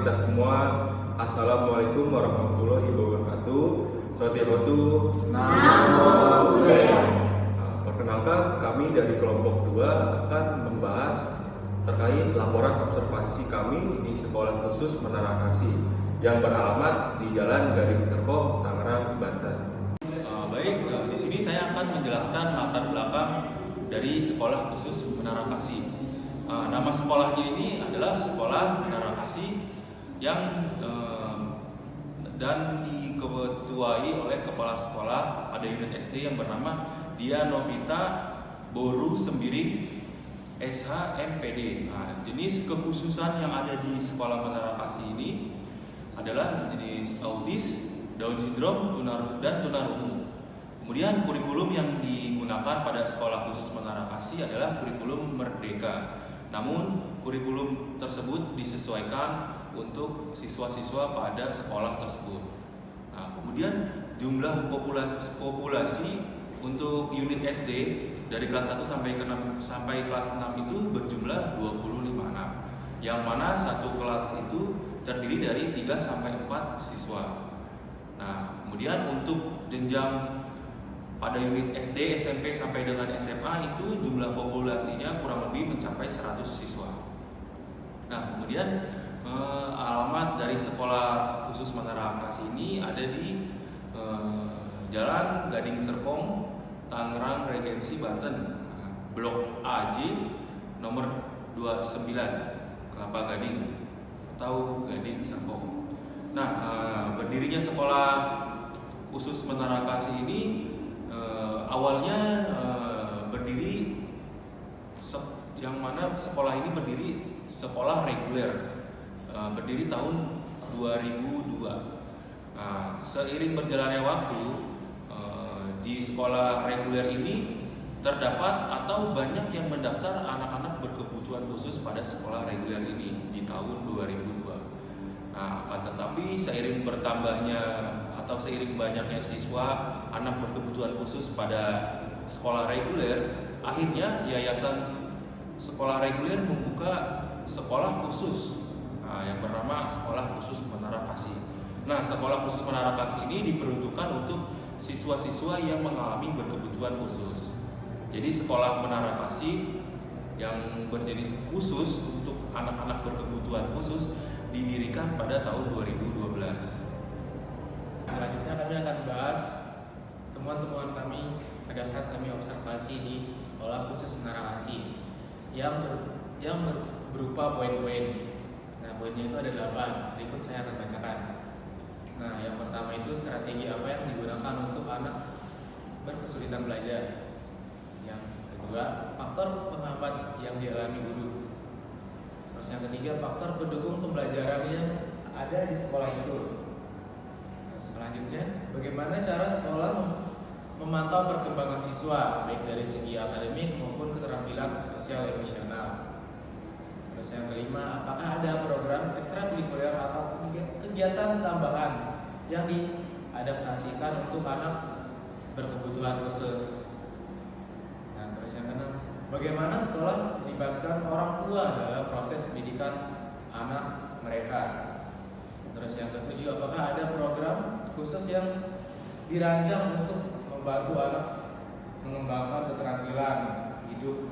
kita semua. Assalamualaikum warahmatullahi wabarakatuh. Swastiastu. Namo Buddhaya. Perkenalkan, kami dari kelompok 2 akan membahas terkait laporan observasi kami di Sekolah Khusus Menara Kasih yang beralamat di Jalan Gading Serpong, Tangerang, Banten. Di sini saya akan menjelaskan latar belakang dari Sekolah Khusus Menara Kasih. Nama sekolahnya ini adalah Sekolah Menara Kasih yang dan diketuai oleh kepala sekolah pada unit SD yang bernama Dia Novita Boru Sembiring SHMPD. Jenis kekhususan yang ada di Sekolah Menara Kasih ini adalah jenis autis, Down syndrome, dan tunarungu. Kemudian kurikulum yang digunakan pada Sekolah Khusus Menara Kasih adalah kurikulum Merdeka. Namun kurikulum tersebut disesuaikan untuk siswa-siswa pada sekolah tersebut. Kemudian jumlah populasi untuk unit SD dari kelas 1 sampai kelas 6 itu berjumlah 25 anak. Yang mana satu kelas itu terdiri dari 3 sampai 4 siswa. Kemudian untuk jenjang pada unit SD, SMP sampai dengan SMA itu jumlah populasinya kurang lebih mencapai 100 siswa. Kemudian alamat dari Sekolah Khusus Menara Kasih ini ada di Jalan Gading Serpong, Tangerang Regensi, Banten, Blok AJ nomor 29, Kelapa Gading atau Gading Serpong. Berdirinya Sekolah Khusus Menara Kasih ini awalnya berdiri yang mana sekolah ini berdiri sekolah reguler, berdiri tahun 2002. Seiring berjalannya waktu, di sekolah reguler ini terdapat atau banyak yang mendaftar anak-anak berkebutuhan khusus pada sekolah reguler ini di tahun 2002. Akan tetapi seiring bertambahnya atau seiring banyaknya siswa anak berkebutuhan khusus pada sekolah reguler, akhirnya Yayasan Sekolah Reguler membuka sekolah khusus yang bernama Sekolah Khusus Menara Kasih. Sekolah Khusus Menara Kasih ini diperuntukkan untuk siswa-siswa yang mengalami berkebutuhan khusus. Jadi Sekolah Menara Kasih yang berjenis khusus untuk anak-anak berkebutuhan khusus didirikan pada tahun 2012. Selanjutnya kami akan bahas temuan-temuan kami pada saat kami observasi di Sekolah Khusus Menara Kasih yang berupa poin-poin. Poinnya itu ada 8. Berikut saya akan bacakan. Yang pertama itu strategi apa yang digunakan untuk anak berkesulitan belajar. Yang kedua, faktor penghambat yang dialami guru. Terus yang ketiga, faktor pendukung pembelajaran yang ada di sekolah itu. Selanjutnya, bagaimana cara sekolah memantau perkembangan siswa baik dari segi akademik maupun keterampilan sosial emosional. Terus yang kelima, apakah ada program ekstrakurikuler atau kegiatan tambahan yang diadaptasikan untuk anak berkebutuhan khusus. Terus yang keenam, bagaimana sekolah melibatkan orang tua dalam proses pendidikan anak mereka. Terus yang ketujuh, apakah ada program khusus yang dirancang untuk membantu anak mengembangkan keterampilan hidup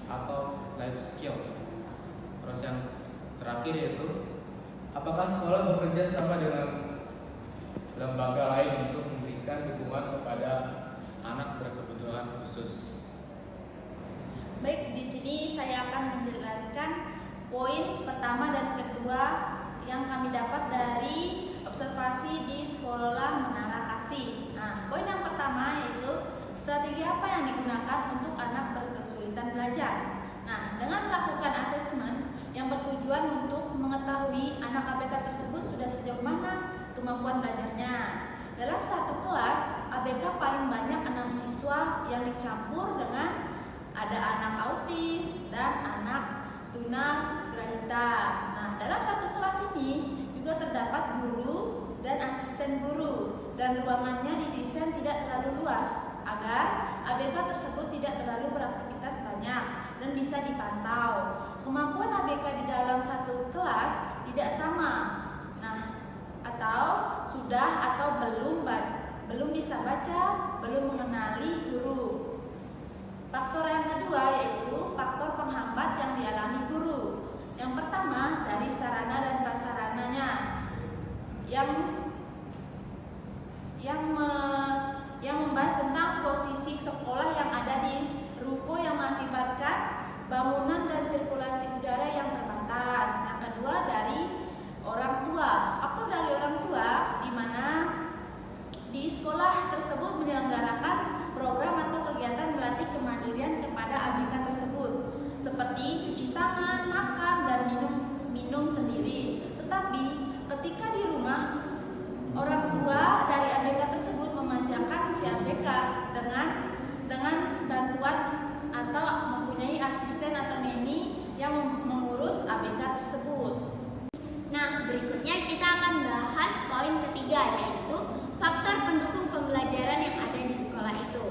atau life skill. Terus yang terakhir yaitu, apakah sekolah bekerja sama dengan lembaga lain untuk memberikan dukungan kepada anak berkebutuhan khusus. Baik, di sini saya akan menjelaskan poin pertama dan kedua yang kami dapat dari observasi di Sekolah Menara Kasih. Poin yang pertama yaitu strategi apa yang digunakan untuk anak berkesulitan belajar. Dengan melakukan asesmen yang bertujuan untuk mengetahui anak ABK tersebut sudah sejauh mana kemampuan belajarnya. Dalam satu kelas, ABK paling banyak 6 siswa yang dicampur dengan ada anak autis dan anak tunagrahita. Dalam satu kelas ini juga terdapat guru dan asisten guru, dan ruangannya didesain tidak terlalu luas agar ABK tersebut tidak terlalu beraktivitas banyak dan bisa dipantau. Kemampuan ABK di dalam satu kelas tidak sama belum bisa baca, belum mengenali huruf. Faktor yang kedua yaitu faktor penghambat yang dialami guru. Yang pertama dari sarana dan prasarananya yang membahas tentang posisi sekolah yang ada di ruko yang mengakibatkan bangunan dan sirkulasi udara yang terbatas. Yang kedua dari orang tua. Faktor dari orang tua di mana di sekolah tersebut menyelenggarakan program atau kegiatan melatih kemandirian kepada ABK tersebut, seperti cuci tangan, makan, dan minum sendiri. Tetapi ketika di rumah, orang tua dari ABK tersebut memanjakan si ABK dengan bantuan atau mempunyai asisten atau neni yang mengurus ABK tersebut. Nah, berikutnya kita akan bahas poin ketiga, yaitu faktor pendukung pembelajaran yang ada di sekolah itu.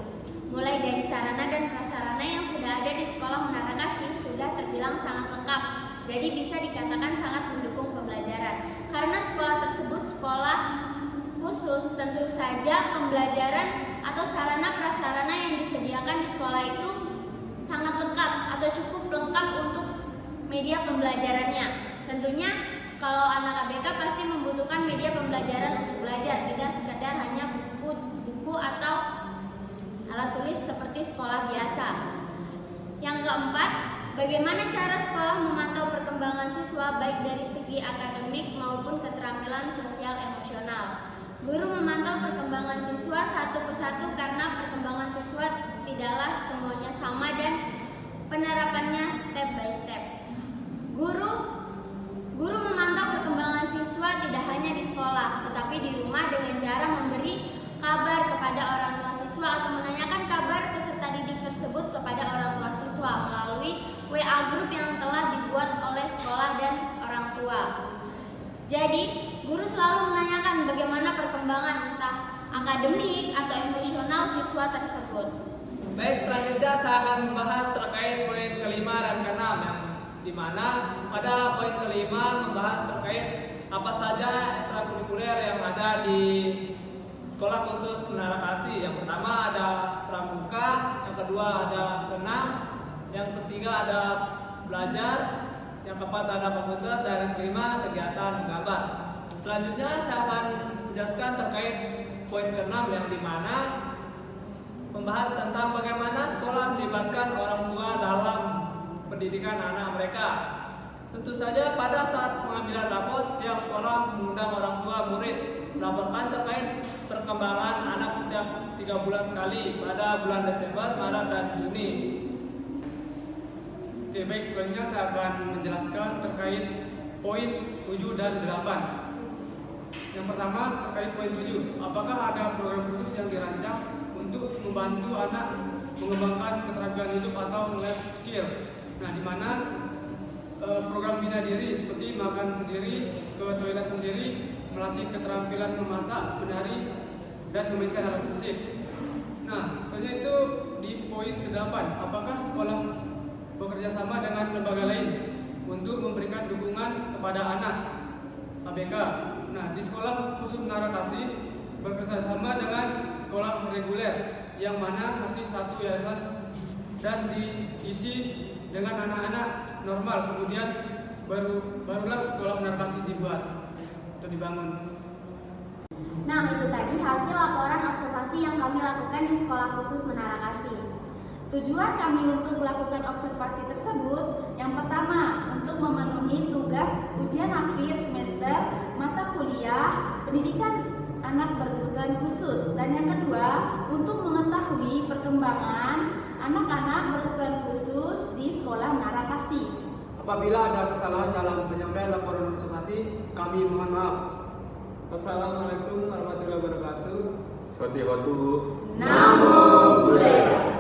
Mulai dari sarana dan prasarana yang sudah ada di sekolah Menara Kasih sudah terbilang sangat lengkap, jadi bisa dikatakan sangat mendukung pembelajaran. Karena sekolah tersebut sekolah khusus, tentu saja pembelajaran atau sarana prasarana yang disediakan di sekolah itu sangat lengkap atau cukup lengkap untuk media pembelajarannya. Tentunya kalau anak ABK pasti membutuhkan media pembelajaran untuk belajar, tidak sekedar hanya buku atau alat tulis seperti sekolah biasa. Yang keempat, bagaimana cara sekolah memantau perkembangan siswa baik dari segi akademik maupun keterampilan sosial emosional. Guru memantau perkembangan siswa satu persatu karena perkembangan siswa tidaklah semuanya sama dan penerapannya step by step. Guru memantau perkembangan siswa tidak hanya di sekolah, tetapi di rumah dengan cara memberi kabar kepada orang tua siswa atau menanyakan kabar peserta didik tersebut kepada orang tua siswa melalui WA group yang telah dibuat oleh sekolah dan orang tua. Jadi, guru selalu menanyakan bagaimana perkembangan entah akademik atau emosional siswa tersebut. Baik, selanjutnya saya akan membahas terkait poin kelima dan keenam, yang dimana pada poin kelima membahas terkait apa saja ekstrakurikuler yang ada di sekolah khusus Menara Kasih. Yang pertama ada pramuka, yang kedua ada renang, yang ketiga ada belajar, yang keempat ada komputer, dan yang kelima kegiatan menggambar. Selanjutnya saya akan menjelaskan terkait poin keenam, yang dimana membahas tentang bagaimana sekolah melibatkan orang tua dalam pendidikan anak mereka. Tentu saja pada saat pengambilan rapot, pihak sekolah mengundang orang tua murid melaporkan terkait perkembangan anak setiap 3 bulan sekali pada bulan Desember, Maret, dan Juni. Oke, baik, selanjutnya saya akan menjelaskan terkait poin 7 dan 8. Yang pertama terkait poin 7, apakah ada program khusus yang dirancang untuk membantu anak mengembangkan keterampilan hidup atau life skill? Nah, di mana program bina diri seperti makan sendiri, ke toilet sendiri, melatih keterampilan memasak, menari, dan memainkan alat musik. Nah, selanjutnya itu di poin ke-8, apakah sekolah bekerja sama dengan lembaga lain untuk memberikan dukungan kepada anak ABK? Nah, di sekolah khusus Menara Kasih bekerja sama dengan sekolah reguler, yang mana masih satu yayasan dan diisi dengan anak-anak normal. Kemudian barulah sekolah Menara Kasih dibuat atau dibangun. Nah, itu tadi hasil laporan observasi yang kami lakukan di sekolah khusus Menara Kasih. Tujuan kami untuk melakukan observasi tersebut, yang pertama untuk memenuhi tugas ujian akhir semester mata kuliah pendidikan anak berkebutuhan khusus, dan yang kedua untuk mengetahui perkembangan anak-anak berkebutuhan khusus di sekolah Menara Kasih. Apabila ada kesalahan dalam penyampaian laporan observasi, kami mohon maaf. Wassalamualaikum warahmatullahi wabarakatuh. Seperti waktu Namo Buddhaya.